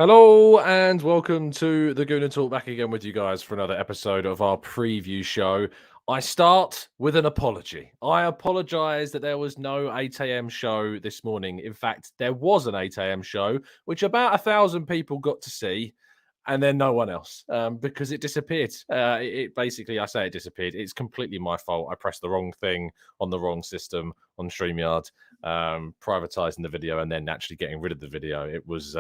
Hello and welcome to the Gooner Talk, back again with you guys for another episode of our preview show. I start with an apology. I apologise that there was no 8 a.m. show this morning. In fact, there was an 8 a.m. show, which about 1,000 people got to see, and then no one else because it disappeared. It basically, I say it disappeared. It's completely my fault. I pressed the wrong thing on the wrong system on StreamYard, privatising the video and then actually getting rid of the video. It was...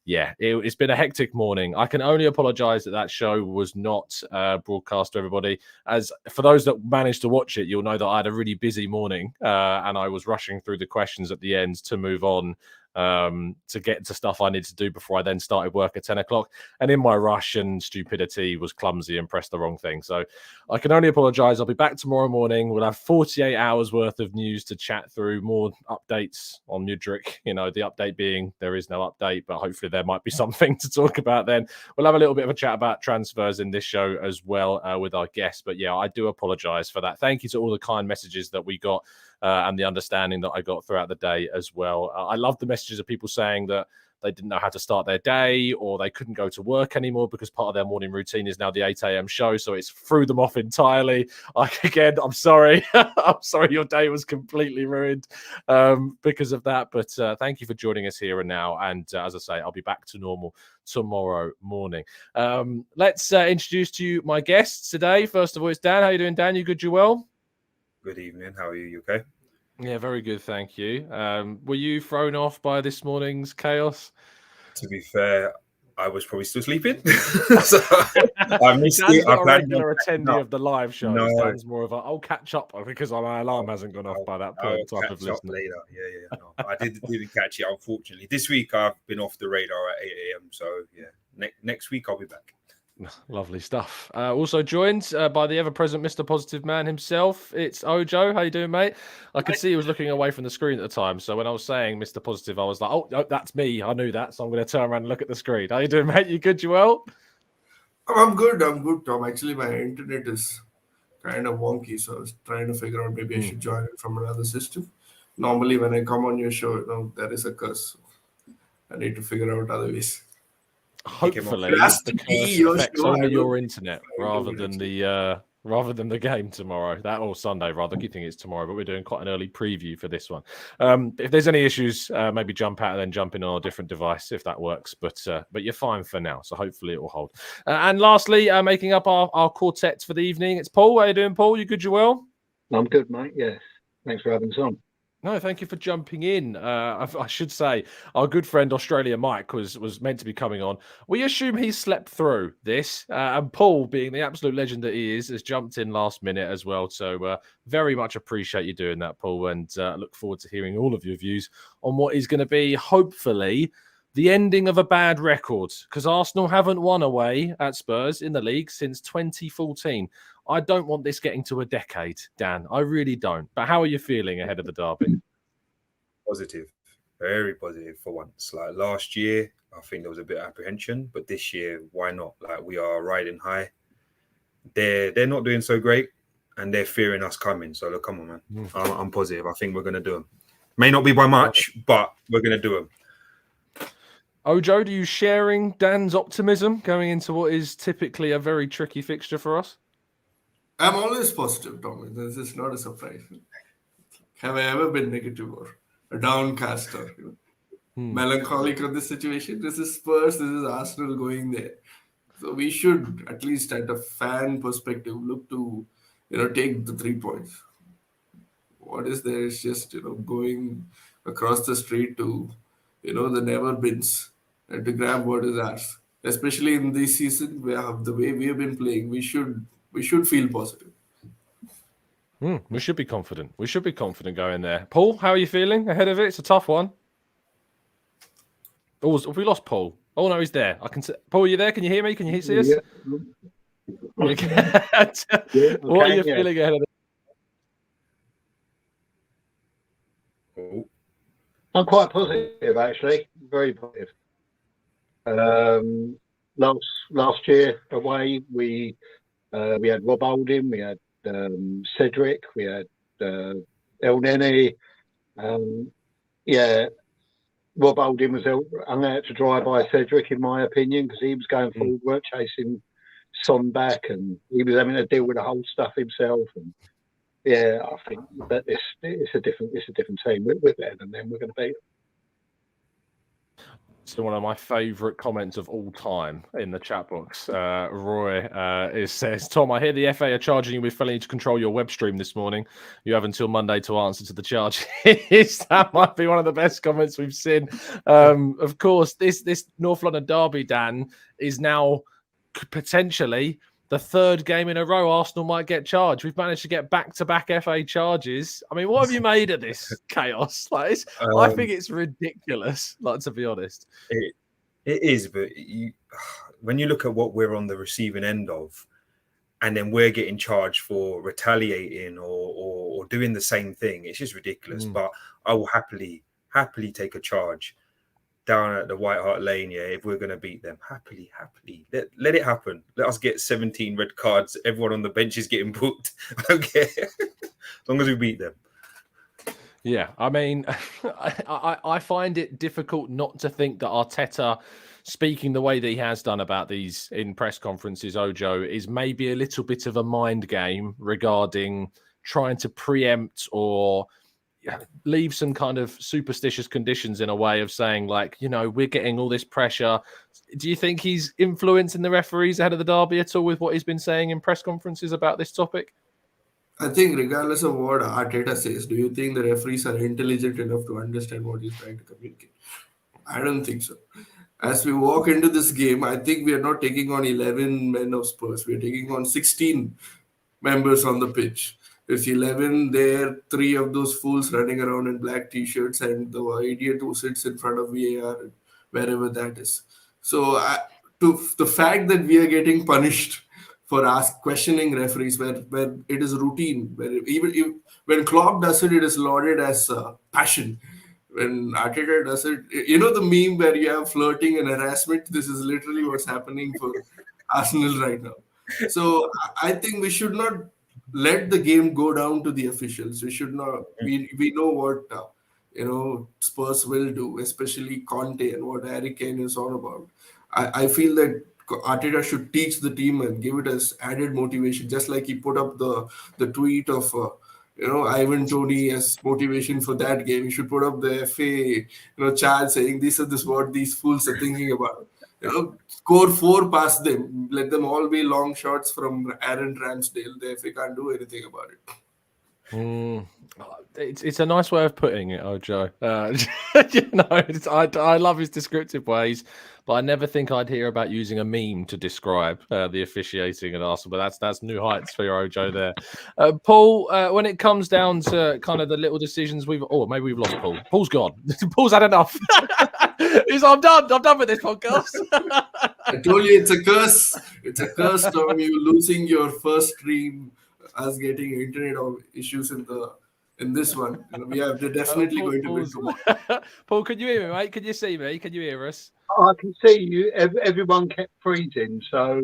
it's been a hectic morning. I can only apologise that show was not broadcast to everybody. As for those that managed to watch it, you'll know that I had a really busy morning and I was rushing through the questions at the end to move on to get to stuff I needed to do before I then started work at 10 o'clock. And in my rush and stupidity was clumsy and pressed the wrong thing. So I can only apologise. I'll be back tomorrow morning. We'll have 48 hours worth of news to chat through, more updates on Mudryk. You know, the update being there is no update, but hopefully there might be something to talk about then. We'll have a little bit of a chat about transfers in this show as well with our guests. But yeah, I do apologise for that. Thank you to all the kind messages that we got. And the understanding that I got throughout the day as well. I love the messages of people saying that they didn't know how to start their day or they couldn't go to work anymore because part of their morning routine is now the 8 a.m. show. So it's threw them off entirely. I'm sorry. I'm sorry your day was completely ruined because of that. But thank you for joining us here and now. And as I say, I'll be back to normal tomorrow morning. Let's introduce to you my guests today. First of all, it's Dan. How you doing, Dan? You good? You well? Good evening. How are you? You okay? Yeah, very good, thank you. Were you thrown off by this morning's chaos? To be fair, I was probably still sleeping. So I missed Dan's it. not a regular attendee of the live shows. No. Dan's more of a, I'll catch up because my alarm hasn't gone off by that point. I'll Type of catch up listener. later. Yeah. No, I didn't catch it, unfortunately. This week I've been off the radar at 8 a.m. So yeah, next week I'll be back. Lovely stuff. Also joined by the ever-present Mr. Positive Man himself. It's Ojo. How you doing, mate? I could see he was looking away from the screen at the time. So when I was saying Mr. Positive, I was like, oh, that's me. I knew that. So I'm going to turn around and look at the screen. How you doing, mate? You good? You well? I'm good, Tom. Actually, my internet is kind of wonky. So I was trying to figure out maybe I should join it from another system. Normally, when I come on your show, there is a curse. I need to figure out other ways. Hopefully, the curse affects only your internet rather than the game tomorrow. That or Sunday, rather. I keep thinking it's tomorrow, but we're doing quite an early preview for this one. If there's any issues, maybe jump out and then jump in on a different device if that works. But you're fine for now, so hopefully it will hold. And lastly, making up our quartet for the evening, it's Paul. How you doing, Paul? You good? You well? I'm good, mate. Yes. Thanks for having us on. No, thank you for jumping in. I should say our good friend Australia Mike was meant to be coming on. We assume he slept through this, and Paul, being the absolute legend that he is, has jumped in last minute as well. So very much appreciate you doing that, Paul, and look forward to hearing all of your views on what is going to be, hopefully, the ending of a bad record, because Arsenal haven't won away at Spurs in the league since 2014. I don't want this getting to a decade, Dan. I really don't. But how are you feeling ahead of the derby? Positive. Very positive for once. Like last year, I think there was a bit of apprehension, but this year, why not? Like we are riding high. They're not doing so great, and they're fearing us coming. So look, come on, man. I'm positive. I think we're going to do them. May not be by much, but we're going to do them. Ojo, are you sharing Dan's optimism going into what is typically a very tricky fixture for us? I'm always positive, Tom. This is not a surprise. Have I ever been negative or a downcast or melancholic on this situation? This is Spurs, this is Arsenal going there. So we should, at least at a fan perspective, look to take the 3 points. What is there? It's just going across the street to the never bins and to grab what is ours. Especially in this season, the way we have been playing, we should feel positive. We should be confident. We should be confident going there. Paul, how are you feeling ahead of it? It's a tough one. Oh, have we lost Paul? Oh, no, he's there. I can see. Paul, are you there? Can you hear me? Can you see us? Yeah. What are you feeling ahead of it? Oh. I'm quite positive, actually. Very positive. Last year away, we had Rob Holding, we had Cedric, we had El Nene. Rob Holding was hung out to dry by Cedric, in my opinion, because he was going forward, weren't chasing Son back, and he was having to deal with the whole stuff himself. And yeah, I think that it's a different team. We're better than them. We're going to beat them. So one of my favourite comments of all time in the chat box, Roy says, Tom, I hear the FA are charging you with failing to control your web stream this morning. You have until Monday to answer to the charges. That might be one of the best comments we've seen. Of course, this North London derby, Dan, is now potentially the third game in a row Arsenal might get charged. We've managed to get back-to-back FA charges. I mean, what have you made of this chaos? Like, I think it's ridiculous, like, to be honest. It is, but when you look at what we're on the receiving end of, and then we're getting charged for retaliating or doing the same thing, it's just ridiculous. But I will happily take a charge down at the White Hart Lane, if we're going to beat them. Happily. Let it happen. Let us get 17 red cards. Everyone on the bench is getting booked. I don't care. As long as we beat them. Yeah, I mean, I find it difficult not to think that Arteta, speaking the way that he has done about these in press conferences, Ojo, is maybe a little bit of a mind game regarding trying to preempt or leave some kind of superstitious conditions in a way of saying, like, we're getting all this pressure. Do you think he's influencing the referees ahead of the derby at all with what he's been saying in press conferences about this topic? I think regardless of what Arteta says, do you think the referees are intelligent enough to understand what he's trying to communicate? I don't think so. As we walk into this game, I think we are not taking on 11 men of Spurs. We are taking on 16 members on the pitch. There's 11 there, 3 of those fools running around in black t-shirts, and the idiot who sits in front of VAR, wherever that is. So the fact that we are getting punished for questioning referees, where it is routine, where even when Klopp does it, it is lauded as passion. When Arteta does it, the meme where you have flirting and harassment, this is literally what's happening for Arsenal right now. So I think we should not let the game go down to the officials. We should not. We know what Spurs will do, especially Conte and what Harry Kane is all about. I feel that Arteta should teach the team and give it as added motivation, just like he put up the tweet of Ivan Toney as motivation for that game. He should put up the FA chat saying this is what these fools are thinking about. Score 4 past them. Let them all be long shots from Aaron Ramsdale. The FA can't do anything about it. It's a nice way of putting it, Ojo. I love his descriptive ways, but I never think I'd hear about using a meme to describe the officiating at Arsenal. But that's new heights for your Ojo there. Paul, when it comes down to kind of the little decisions maybe we've lost Paul. Paul's gone. Paul's had enough. I'm done with this podcast. I told you it's a curse. It's a curse, Tom. You losing your first stream, us getting internet issues in this one. We are definitely going to win tomorrow. Paul, can you hear me, mate? Can you see me? Can you hear us? I can see you. Everyone kept freezing, so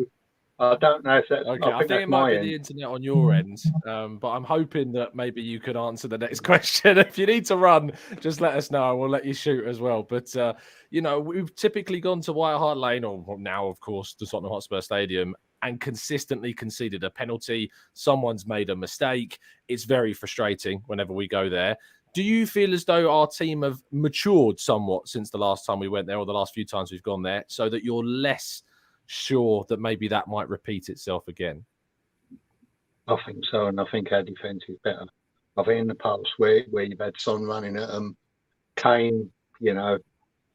I don't know if that's okay. I think it might be the internet on your end, but I'm hoping that maybe you could answer the next question. If you need to run, just let us know and we'll let you shoot as well. But we've typically gone to White Hart Lane, or now, of course, the Tottenham Hotspur Stadium, and consistently conceded a penalty. Someone's made a mistake. It's very frustrating whenever we go there. Do you feel as though our team have matured somewhat since the last time we went there, or the last few times we've gone there, so that you're less sure that maybe that might repeat itself again? I think so, and I think our defence is better. I think in the past where you've had Son running at them, Kane,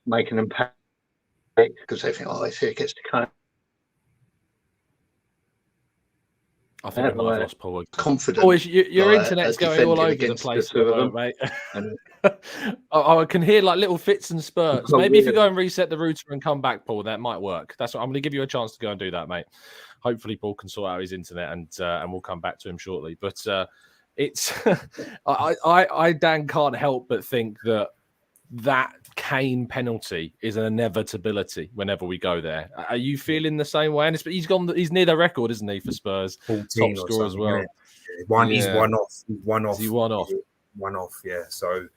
making them panic because they think, let's see, it gets to Kane. I think we might have lost Paul. Confident. Always, your internet's going all over the place, mate. I can hear like little fits and spurts. Maybe if you go and reset the router and come back, Paul, that might work. That's what I'm going to give you a chance to go and do that, mate. Hopefully, Paul can sort out his internet, and we'll come back to him shortly. But it's I Dan can't help but think that Kane penalty is an inevitability whenever we go there. Are you feeling the same way? And he's near the record, isn't he, for Spurs? 14 top score as well. Yeah. He's one off. Is he one off? One off, yeah. So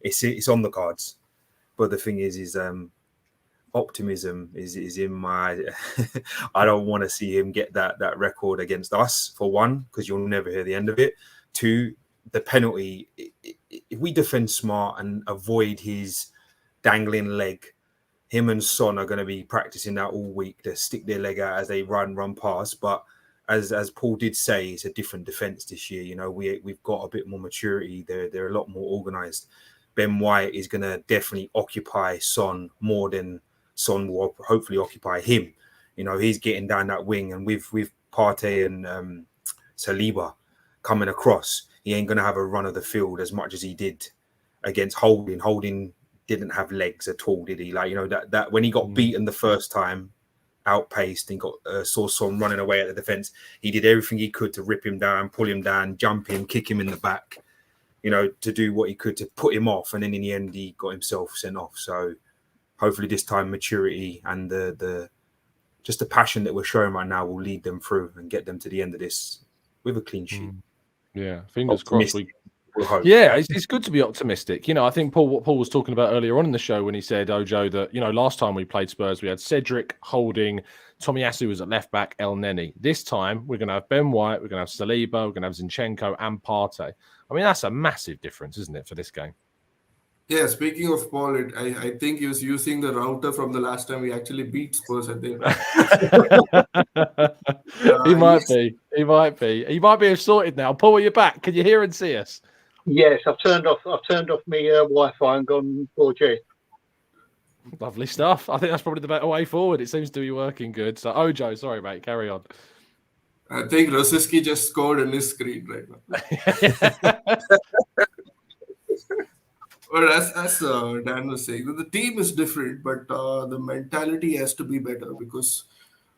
it's on the cards. But the thing is optimism is in my. I don't want to see him get that record against us, for one, because you'll never hear the end of it. Two, the penalty. If we defend smart and avoid his dangling leg, him and Son are going to be practicing that all week. They stick their leg out as they run past. But as Paul did say, it's a different defense this year. You know, we've got a bit more maturity. They're a lot more organized. Ben White is going to definitely occupy Son more than Son will hopefully occupy him. You know, he's getting down that wing, and with Partey and Saliba coming across, he ain't going to have a run of the field as much as he did against Holding. Holding didn't have legs at all, did he? Like, you know, that when he got beaten the first time, outpaced, and got saw Son running away at the defense, he did everything he could to rip him down, pull him down, jump him, kick him in the back, you know, to do what he could to put him off. And then in the end, he got himself sent off. So hopefully this time maturity and the just the passion that we're showing right now will lead them through and get them to the end of this with a clean sheet. Yeah, fingers crossed. Yeah, it's good to be optimistic. You know, I think what Paul was talking about earlier on in the show when he said, Ojo, that, you know, last time we played Spurs, we had Cedric, Holding, Tomiyasu was at left back, El Neni. This time, we're going to have Ben White, we're going to have Saliba, we're going to have Zinchenko and Partey. I mean, that's a massive difference, isn't it, for this game? Yeah, speaking of Paul, I think he was using the router from the last time we actually beat Spurs, I think. He might be. He might be. He might be sorted now. Paul, are you back? Can you hear and see us? Yes, I've turned off my Wi-Fi and gone 4G. Lovely stuff. I think that's probably the better way forward. It seems to be working good. So, Ojo, sorry, mate. Carry on. I think Rosicky just scored on his screen right now. But as Dan was saying, the team is different, but the mentality has to be better, because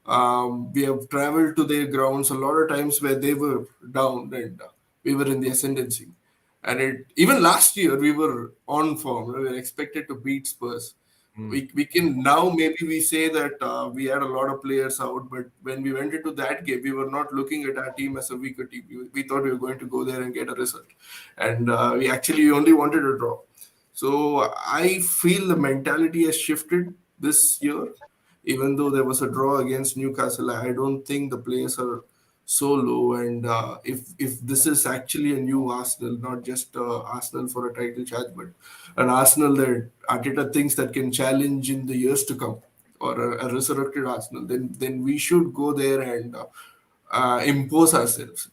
we have traveled to their grounds a lot of times where they were down and we were in the ascendancy. And even last year, we were on form. We were expected to beat Spurs. We can now, maybe we say that we had a lot of players out, but when we went into that game, we were not looking at our team as a weaker team. We thought we were going to go there and get a result. And we actually only wanted a draw. So I feel the mentality has shifted this year. Even though there was a draw against Newcastle, I don't think the players are so low. And if this is actually a new Arsenal, not just Arsenal for a title charge, but an Arsenal that Arteta thinks that can challenge in the years to come, or a resurrected Arsenal, then we should go there and impose ourselves.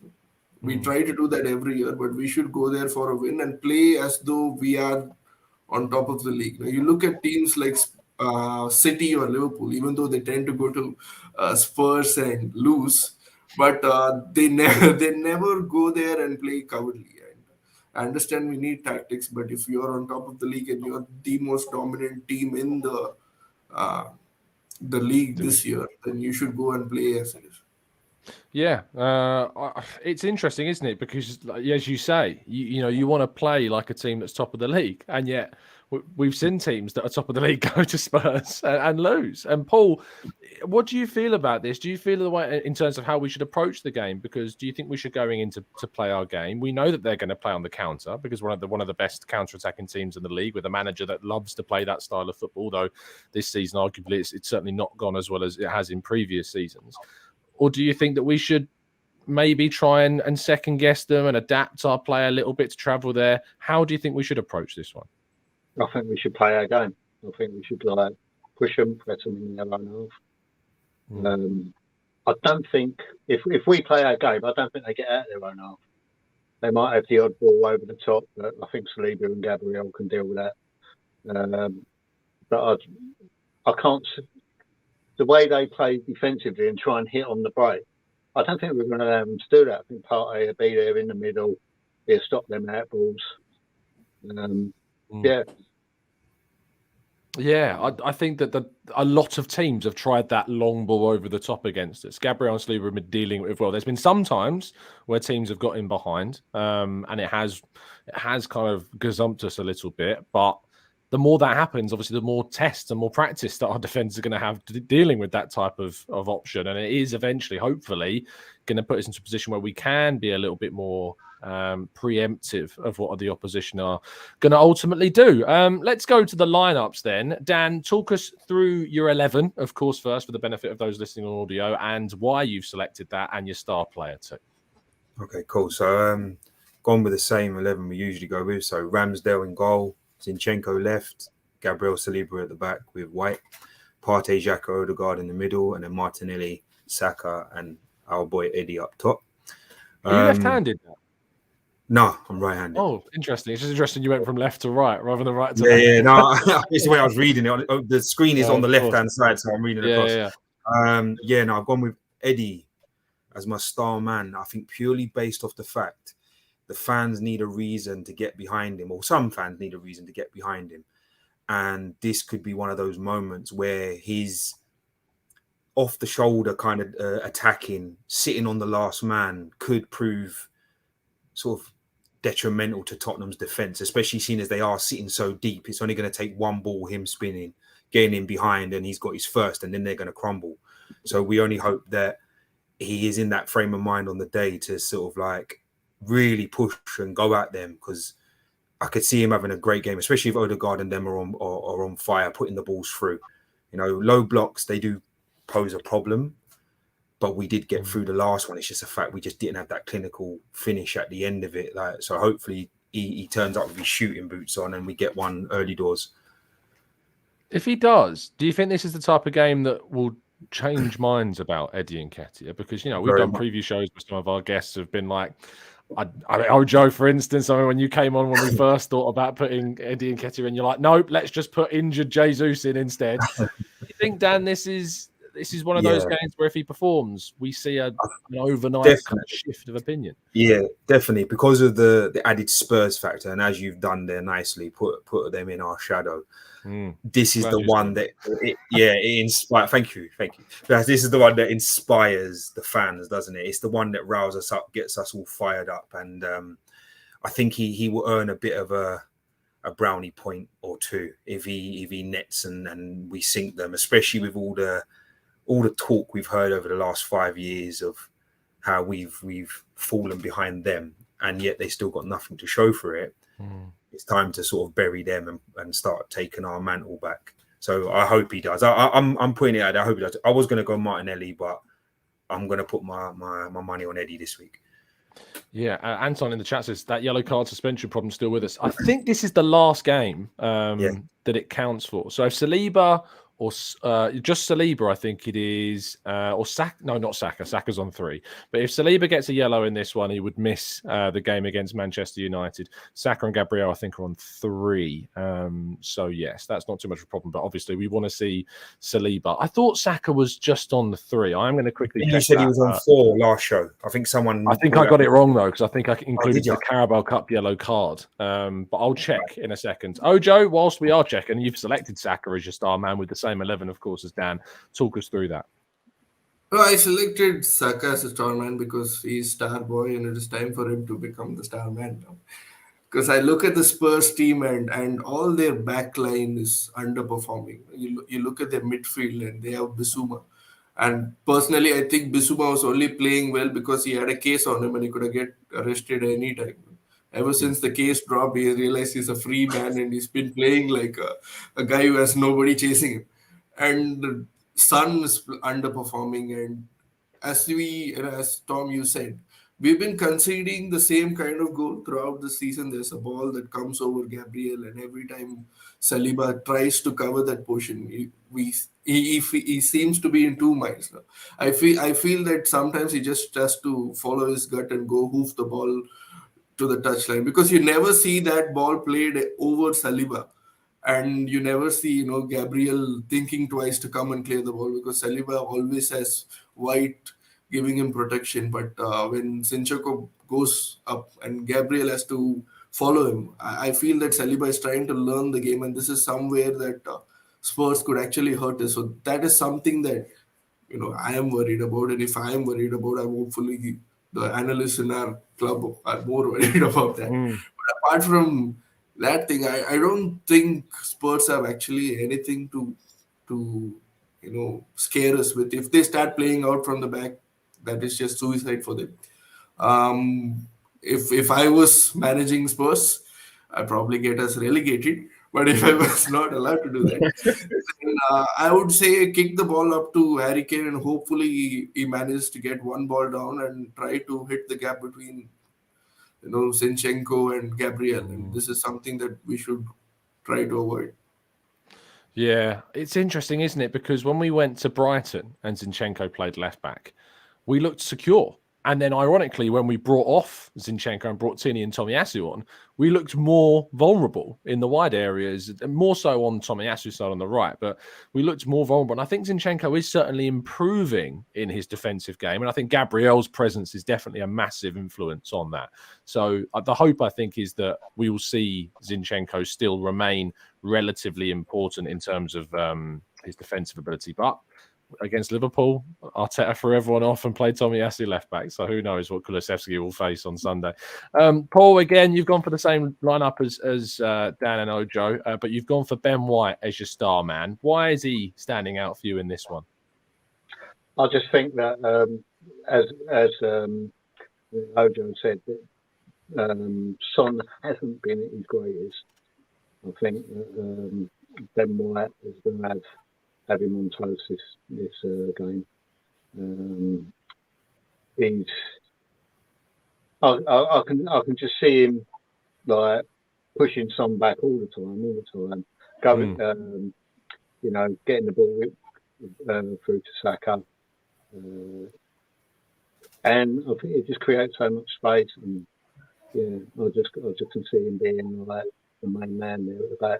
We try to do that every year, but we should go there for a win and play as though we are on top of the league. Now, you look at teams like City or Liverpool, even though they tend to go to Spurs and lose, but they never go there and play cowardly. And I understand we need tactics, but if you're on top of the league and you're the most dominant team in the league this year, then you should go and play as it is. Yeah, it's interesting, isn't it? Because, as you say, you know, you want to play like a team that's top of the league, and yet we've seen teams that are top of the league go to Spurs and lose. And Paul, what do you feel about this? Do you feel the way in terms of how we should approach the game? Because do you think we should going into to play our game? We know that they're going to play on the counter, because one of the best counter-attacking teams in the league, with a manager that loves to play that style of football. Though this season, arguably, it's certainly not gone as well as it has in previous seasons. Or do you think that we should maybe try and second guess them and adapt our play a little bit to travel there? How do you think we should approach this one? I think we should play our game. I think we should push them, press them in their own half. I don't think if we play our game, I don't think they get out of their own half. They might have the odd ball over the top, but I think Saliba and Gabriel can deal with that. But I can't. The way they play defensively and try and hit on the break, I don't think we're going to allow them to do that. I think Partey will be there in the middle. He'll stop them out balls. Yeah, I think that a lot of teams have tried that long ball over the top against us. Gabriel and Saliba have been dealing with well. There's been some times where teams have got in behind, and it has kind of gazumped us a little bit. But the more that happens, obviously, the more tests and more practice that our defenders are going to have dealing with that type of option. And it is eventually, hopefully, going to put us into a position where we can be a little bit more preemptive of what the opposition are going to ultimately do. Let's go to the lineups then. Dan, talk us through your 11, of course, first, for the benefit of those listening on audio, and why you've selected that and your star player too. Okay, cool. So gone with the same 11 we usually go with. So Ramsdale in goal, Zinchenko left, Gabriel Saliba at the back with White, Partey, Xhaka, Odegaard in the middle, and then Martinelli, Saka, and our boy Eddie up top. Are you left-handed now? No, I'm right-handed. Oh, interesting. It's just interesting you went from left to right rather than right to left. Yeah, no, it's the way I was reading it. The screen is on the left-hand side, so I'm reading across. No, I've gone with Eddie as my star man. I think purely based off the fact the fans need a reason to get behind him, or some fans need a reason to get behind him. And this could be one of those moments where he's off the shoulder kind of attacking, sitting on the last man could prove sort of detrimental to Tottenham's defence, especially seeing as they are sitting so deep. It's only going to take one ball, him spinning, getting in behind, and he's got his first, and then they're going to crumble. So we only hope that he is in that frame of mind on the day to sort of like really push and go at them, because I could see him having a great game, especially if Odegaard and them are on fire, putting the balls through. You know, low blocks, they do pose a problem, but we did get through the last one. It's just a fact we just didn't have that clinical finish at the end of it. Like, so hopefully he turns up with his shooting boots on and we get one early doors. If he does, do you think this is the type of game that will change minds about Eddie Nketiah? Because, you know, we've done preview shows with some of our guests who have been like, Joe, for instance, I mean, when you came on when we first thought about putting Eddie Nketiah in, you're like, nope, let's just put injured Jesus in instead. Do you think, Dan, this is one of those games where if he performs, we see an overnight kind of shift of opinion? Yeah, definitely, because of the added Spurs factor, and as you've done there nicely, put them in our shadow. This is the one that it inspires. Thank you. This is the one that inspires the fans, doesn't it? It's the one that riles us up, gets us all fired up, and I think he will earn a bit of a brownie point or two if he nets and we sink them, especially with all the talk we've heard over the last 5 years of how we've fallen behind them, and yet they still got nothing to show for it. It's time to sort of bury them and start taking our mantle back. So I hope he does. I'm putting it out there. I hope he does. I was going to go Martinelli, but I'm going to put my money on Eddie this week. Yeah, Anton in the chat says that yellow card suspension problem still with us. I think this is the last game that it counts for. So if Saliba or just Saliba, I think it is, or Saka. No, not Saka. Saka's on 3. But if Saliba gets a yellow in this one, he would miss the game against Manchester United. Saka and Gabriel, I think, are on 3. So yes, that's not too much of a problem. But obviously, we want to see Saliba. I thought Saka was just on the 3. I'm going to quickly check. You said he was on 4 last show. I think I got it wrong though, because I think I included the Carabao Cup yellow card. But I'll check in a second. Ojo, whilst we are checking, you've selected Saka as your star man with the same 11, of course, as Dan. Talk us through that. Well, I selected Saka as a star man because he's star boy and it is time for him to become the star man now. Because I look at the Spurs team and all their back line is underperforming. You look at their midfield and they have Bissouma. And personally, I think Bissouma was only playing well because he had a case on him and he could have get arrested any time. Ever since the case dropped, he realized he's a free man and he's been playing like a guy who has nobody chasing him. And Son is underperforming, and as Tom, you said, we've been conceding the same kind of goal throughout the season. There's a ball that comes over Gabriel, and every time Saliba tries to cover that portion, he seems to be in 2 minds. I feel that sometimes he just has to follow his gut and go hoof the ball to the touchline, because you never see that ball played over Saliba. And you never see, Gabriel thinking twice to come and clear the ball, because Saliba always has White giving him protection. But when Zinchenko goes up and Gabriel has to follow him, I feel that Saliba is trying to learn the game, and this is somewhere that Spurs could actually hurt us. So that is something that I am worried about, and if I am worried about, I'm hopefully the analysts in our club are more worried about that. But apart from that thing, I don't think Spurs have actually anything to scare us with. If they start playing out from the back, that is just suicide for them. If I was managing Spurs, I'd probably get us relegated. But if I was not allowed to do that, then, I would say kick the ball up to Harry Kane, and hopefully he manages to get one ball down and try to hit the gap between Zinchenko and Gabriel. And this is something that we should try to avoid. Yeah, it's interesting, isn't it? Because when we went to Brighton and Zinchenko played left back, we looked secure. And then, ironically, when we brought off Zinchenko and brought Tini and Tomiyasu on, we looked more vulnerable in the wide areas, more so on Tomiyasu's side on the right. But we looked more vulnerable. And I think Zinchenko is certainly improving in his defensive game. And I think Gabriel's presence is definitely a massive influence on that. So the hope, I think, is that we will see Zinchenko still remain relatively important in terms of his defensive ability. But against Liverpool, Arteta threw everyone off and played Tomiyasu left back. So who knows what Kulusevski will face on Sunday. Paul, again, you've gone for the same lineup as Dan and Ojo, but you've gone for Ben White as your star man. Why is he standing out for you in this one? I just think that, as Ojo said, Son hasn't been at his greatest. I think Ben White is going to have him on toast this game. I can just see him like pushing Son back all the time, going, getting the ball through to Saka, and I think it just creates so much space. And I just can see him being like the main man there at the back.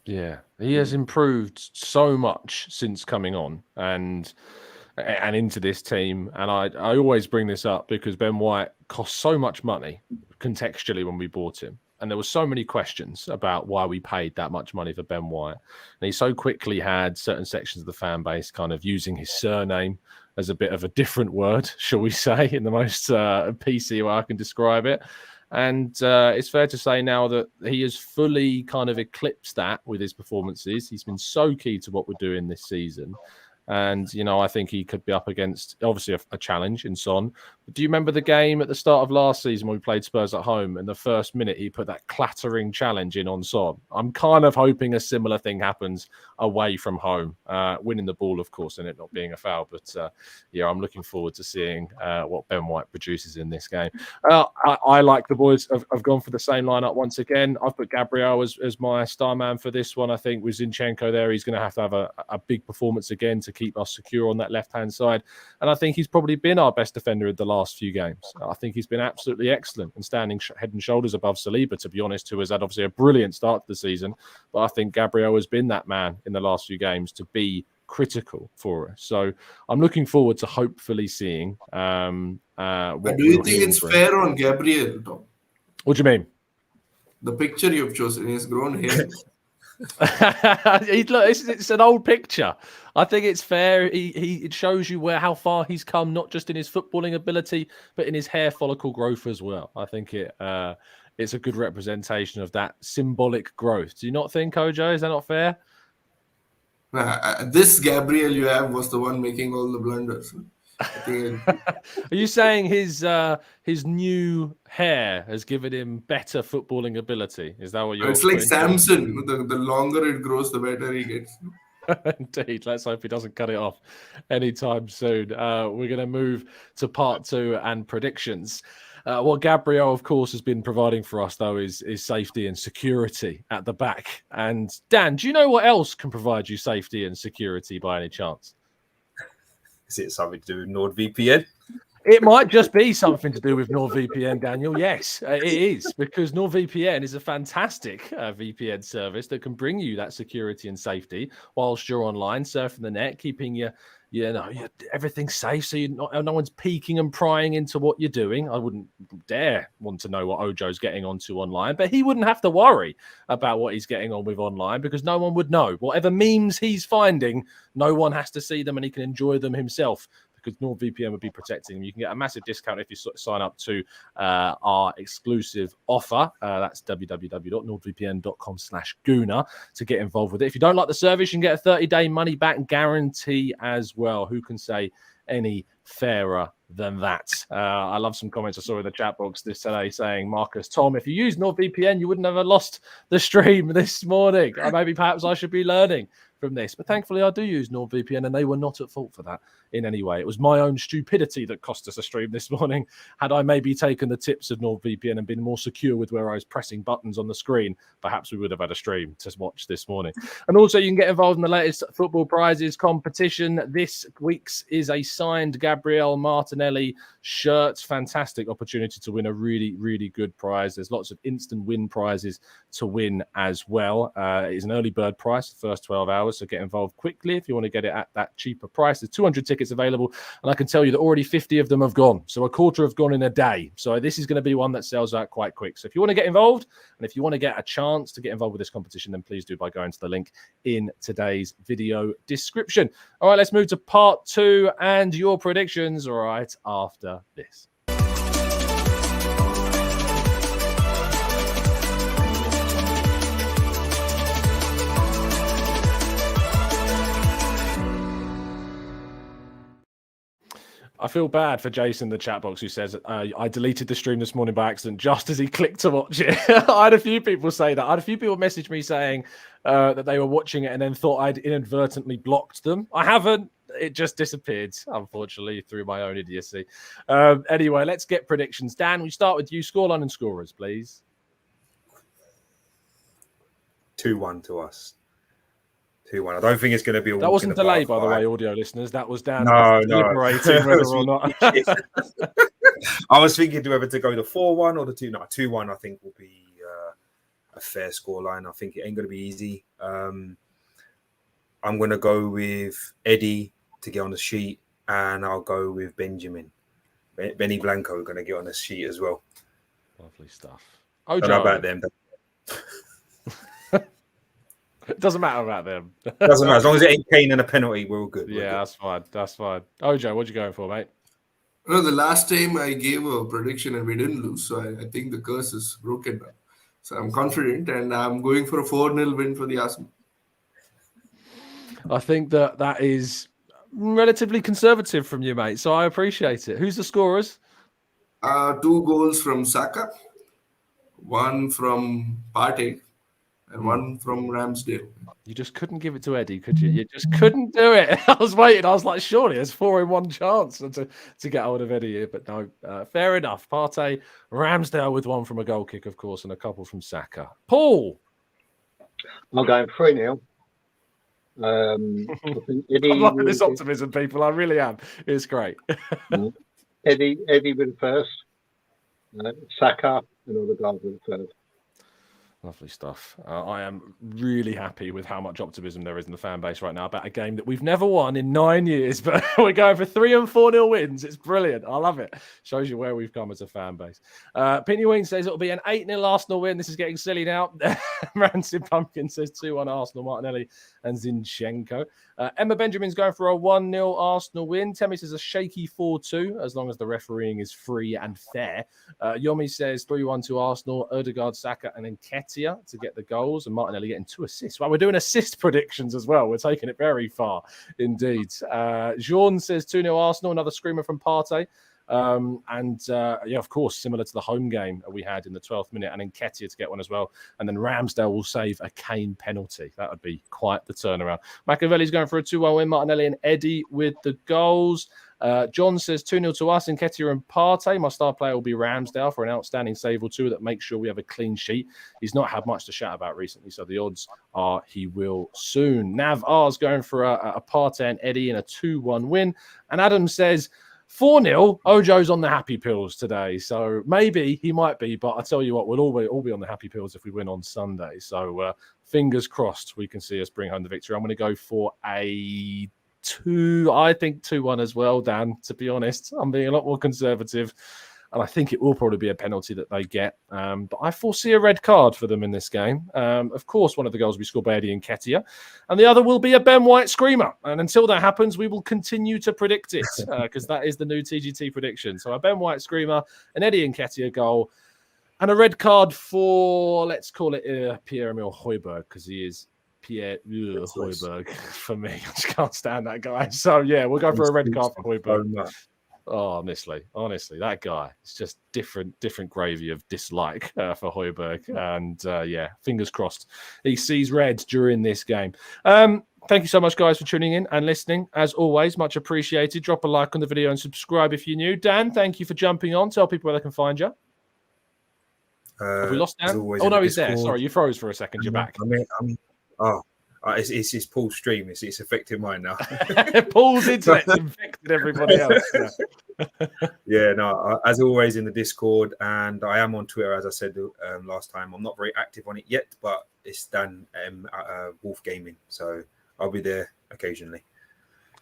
Yeah, he has improved so much since coming on and into this team. And I always bring this up because Ben White cost so much money contextually when we bought him. And there were so many questions about why we paid that much money for Ben White. And he so quickly had certain sections of the fan base kind of using his surname as a bit of a different word, shall we say, in the most PC way I can describe it. And it's fair to say now that he has fully kind of eclipsed that with his performances. He's been so key to what we're doing this season. And, I think he could be up against, obviously, a challenge in Son. But do you remember the game at the start of last season when we played Spurs at home? And the first minute, he put that clattering challenge in on Son. I'm kind of hoping a similar thing happens away from home. Winning the ball, of course, and it not being a foul. But, I'm looking forward to seeing what Ben White produces in this game. I like the boys. I've gone for the same lineup once again. I've put Gabriel as my star man for this one. I think with Zinchenko there, he's going to have a big performance again to keep us secure on that left-hand side. And I think he's probably been our best defender in the last few games. I think he's been absolutely excellent and standing head and shoulders above Saliba, to be honest, who has had obviously a brilliant start to the season. But I think Gabriel has been that man in the last few games to be critical for us. So I'm looking forward to hopefully seeing what do you think it's fair on Gabriel, Tom? What do you mean? The picture you've chosen, he's grown hair. It's an old picture. I think it's fair. It shows you how far he's come, not just in his footballing ability, but in his hair follicle growth as well. I think it's a good representation of that symbolic growth. Do you not think, Ojo? Is that not fair? This Gabriel you have was the one making all the blunders. Are you saying his new hair has given him better footballing ability? Is that what you're? It's like Samson. The longer it grows, the better he gets. Indeed. Let's hope he doesn't cut it off anytime soon. We're going to move to part 2 and predictions. What Gabriel, of course, has been providing for us, though, is safety and security at the back. And Dan, do you know what else can provide you safety and security by any chance? Is it something to do with NordVPN? It might just be something to do with NordVPN, Daniel. Yes, it is, because NordVPN is a fantastic VPN service that can bring you that security and safety whilst you're online, surfing the net, keeping everything safe so no one's peeking and prying into what you're doing. I wouldn't dare want to know what Ojo's getting onto online, but he wouldn't have to worry about what he's getting on with online because no one would know. Whatever memes he's finding, no one has to see them and he can enjoy them himself because NordVPN would be protecting them. You can get a massive discount if you sign up to our exclusive offer. That's www.nordvpn.com/Gooner to get involved with it. If you don't like the service, you can get a 30-day money-back guarantee as well. Who can say any fairer than that? I love some comments I saw in the chat box this today saying, Marcus, Tom, if you use NordVPN, you wouldn't have lost the stream this morning. Maybe perhaps I should be learning from this. But thankfully, I do use NordVPN, and they were not at fault for that in any way. It was my own stupidity that cost us a stream this morning. Had I maybe taken the tips of NordVPN and been more secure with where I was pressing buttons on the screen, perhaps we would have had a stream to watch this morning. And also, you can get involved in the latest football prizes competition. This week's is a signed Gabriel Martinelli shirt. Fantastic opportunity to win a really, really good prize. There's lots of instant win prizes to win as well. It is an early bird price, the first 12 hours, so get involved quickly if you want to get it at that cheaper price. There's 200 tickets available, and I can tell you that already 50 of them have gone. So a quarter have gone in a day. So this is going to be one that sells out quite quick. So if you want to get involved, and if you want to get a chance to get involved with this competition, then please do by going to the link in today's video description. All right, let's move to part 2 and your predictions right after this. I feel bad for Jason in the chat box who says, I deleted the stream this morning by accident just as he clicked to watch it. I had a few people say that. I had a few people message me saying that they were watching it and then thought I'd inadvertently blocked them. I haven't. It just disappeared, unfortunately, through my own idiocy. Anyway, let's get predictions. Dan, we start with you. Scoreline and scorers, please. 2-1 to us. 2-1. I don't think it's going to be a That wasn't delayed, by the way, audio listeners. That was Dan deliberating whether or not. I was thinking whether to go the 4-1 or the 2. No, 2-1 I think will be a fair scoreline. I think it ain't going to be easy. I'm going to go with Eddie to get on the sheet, and I'll go with Benjamin. Benny Blanco going to get on the sheet as well. Lovely stuff. I don't know about them. It doesn't matter about them. Doesn't matter. As long as it ain't Kane and a penalty, we're all good. Yeah, that's fine. That's fine. Ojo, what you going for, mate? No, the last time I gave a prediction and we didn't lose, so I think the curse is broken now. So I'm confident, and I'm going for a 4-0 win for the Arsenal. I think that is relatively conservative from you, mate. So I appreciate it. Who's the scorers? 2 goals from Saka, 1 from Partey, and 1 from Ramsdale. You just couldn't give it to Eddie, could you? You just couldn't do it. I was waiting. I was like, surely there's 4 in 1 chance to get hold of Eddie here. But no, fair enough. Partey, Ramsdale with 1 from a goal kick, of course, and a couple from Saka. Paul? I'm going 3-0. I think Eddie I'm loving this optimism, people. I really am. It's great. Eddie with the first. Saka and all the guys with the third. Lovely stuff. I am really happy with how much optimism there is in the fan base right now about a game that we've never won in 9 years, but we're going for 3 and 4-0 wins. It's brilliant. I love it. Shows you where we've come as a fan base. Pinny Wing says it'll be an 8-0 Arsenal win. This is getting silly now. Rancid Pumpkin says 2-1 Arsenal, Martinelli and Zinchenko. Emma Benjamin's going for a 1-0 Arsenal win. Temi says a shaky 4-2, as long as the refereeing is free and fair. Yomi says 3-1 to Arsenal, Odegaard, Saka, and Nketiah to get the goals, and Martinelli getting 2 assists. Well, we're doing assist predictions as well. We're taking it very far indeed. Jean says 2-0 Arsenal, another screamer from Partey. Yeah, of course, similar to the home game we had in the 12th minute, and Nketiah to get one as well. And then Ramsdale will save a Kane penalty. That would be quite the turnaround. Machiavelli's going for a 2-1 win. Martinelli and Eddie with the goals. John says 2-0 to us, Nketiah and Partey. My star player will be Ramsdale for an outstanding save or 2 that makes sure we have a clean sheet. He's not had much to shout about recently, so the odds are he will soon. Nav R's going for a Partey and Eddie in a 2-1 win. And Adam says 4-0, Ojo's on the happy pills today. So maybe he might be, but I tell you what, we'll all be on the happy pills if we win on Sunday. So fingers crossed we can see us bring home the victory. I'm going to go for a 2-1 as well, Dan, to be honest. I'm being a lot more conservative. and I think it will probably be a penalty that they get. But I foresee a red card for them in this game. Of course, one of the goals will be scored by Eddie Nketiah, and the other will be a Ben White screamer. And until that happens, we will continue to predict it because that is the new TGT prediction. So a Ben White screamer, an Eddie Nketiah goal, and a red card for, let's call it Pierre-Emile Højbjerg, because he is Pierre Højbjerg for me. I just can't stand that guy. So, yeah, we'll go for a red card for Højbjerg. Oh, honestly, that guy is just different gravy of dislike for Højbjerg. And, fingers crossed he sees red during this game. Thank you so much, guys, for tuning in and listening. As always, much appreciated. Drop a like on the video and subscribe if you're new. Dan, thank you for jumping on. Tell people where they can find you. Have we lost Dan? Oh, no, he's there. Sorry, you froze for a second. You're back. It's Paul's stream. It's affecting mine now. Paul's internet's infected everybody else. As always in the Discord, and I am on Twitter, as I said last time. I'm not very active on it yet, but it's Dan Wolf Gaming, so I'll be there occasionally.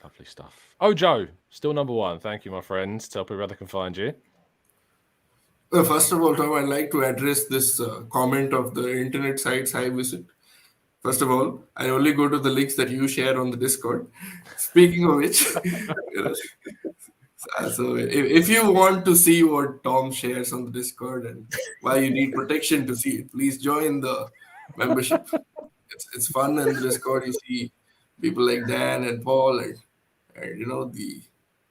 Lovely stuff. Joe, still number one. Thank you, my friends. Tell people where they can find you. First of all, Tom, I'd like to address this comment of the internet sites I visit. First of all, I only go to the links that you share on the Discord. Speaking of which, so if you want to see what Tom shares on the Discord and why you need protection to see it, please join the membership. It's fun in the Discord. You see people like Dan and Paul and the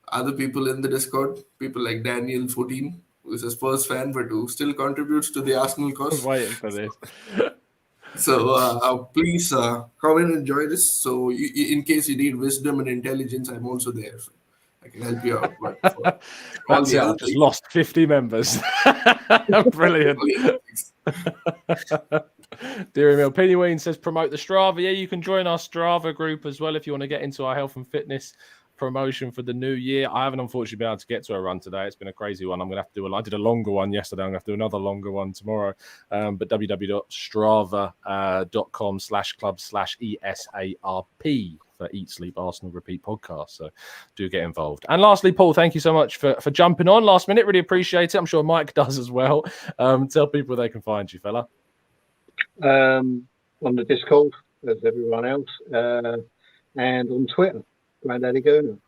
other people in the Discord, people like Daniel 14, who's a Spurs fan but who still contributes to the Arsenal cause. I'm waiting for this. So please come in and enjoy this. So in case you need wisdom and intelligence, I'm also there. So I can help you out. But that's it. I've just lost 50 members. Brilliant. Dear Emil, Pinyween says promote the Strava. Yeah, you can join our Strava group as well if you want to get into our health and fitness promotion for the new year. I haven't unfortunately been able to get to a run today. It's been a crazy one. I'm going to have to do I did a longer one yesterday. I'm going to have to do another longer one tomorrow. But www.strava.com/club/ESARP for Eat, Sleep, Arsenal, Repeat podcast. So do get involved. And lastly, Paul, thank you so much for jumping on last minute. Really appreciate it. I'm sure Mike does as well. Tell people where they can find you, fella. On the Discord, as everyone else, and on Twitter. Granddaddy Gooner.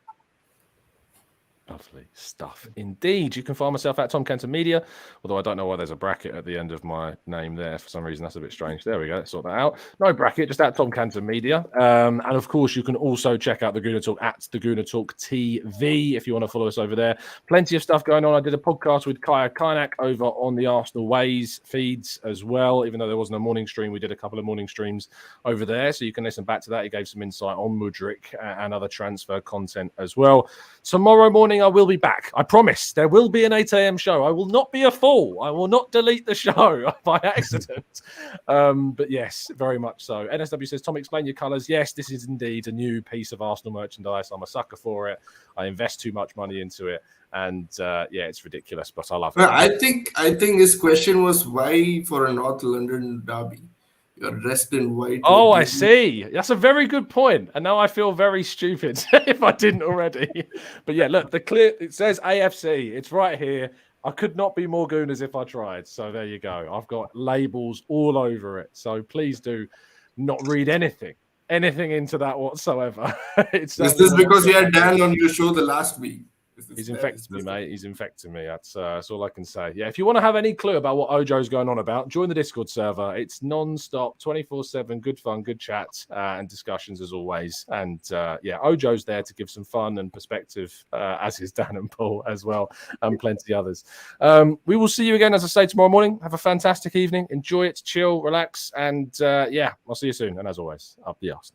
Lovely stuff indeed. You can find myself at Tom Cantor Media, although I don't know why there's a bracket at the end of my name there. For some reason, that's a bit strange. There we go. Let's sort that out. No bracket, just at Tom Cantor Media. And of course, you can also check out the Gooner Talk at the Gooner Talk TV if you want to follow us over there. Plenty of stuff going on. I did a podcast with Kaya Kainak over on the Arsenal Ways feeds as well. Even though there wasn't a morning stream, we did a couple of morning streams over there. So you can listen back to that. He gave some insight on Mudryk and other transfer content as well. Tomorrow morning, I will be back. I promise there will be an 8 a.m. show. I will not be a fool. I will not delete the show by accident. But yes, very much so. NSW says, Tom, explain your colours. Yes, this is indeed a new piece of Arsenal merchandise. I'm a sucker for it. I invest too much money into it. And it's ridiculous, but I love it. I think his question was why for a North London derby? You're dressed in white. Oh, I see. That's a very good point. And now I feel very stupid if I didn't already. But yeah, look, it says AFC. It's right here. I could not be more Gooners if I tried. So there you go. I've got labels all over it. So please do not read anything into that whatsoever. Is this because you had Dan on your show the last week? He's infected me, mate. He's infected me. That's all I can say. Yeah, if you want to have any clue about what Ojo's going on about, join the Discord server. It's non-stop, 24/7, good fun, good chat, and discussions as always. And Ojo's there to give some fun and perspective, as is Dan and Paul as well, and plenty others. We will see you again, as I say, tomorrow morning. Have a fantastic evening. Enjoy it, chill, relax, and I'll see you soon. And as always, up the arse.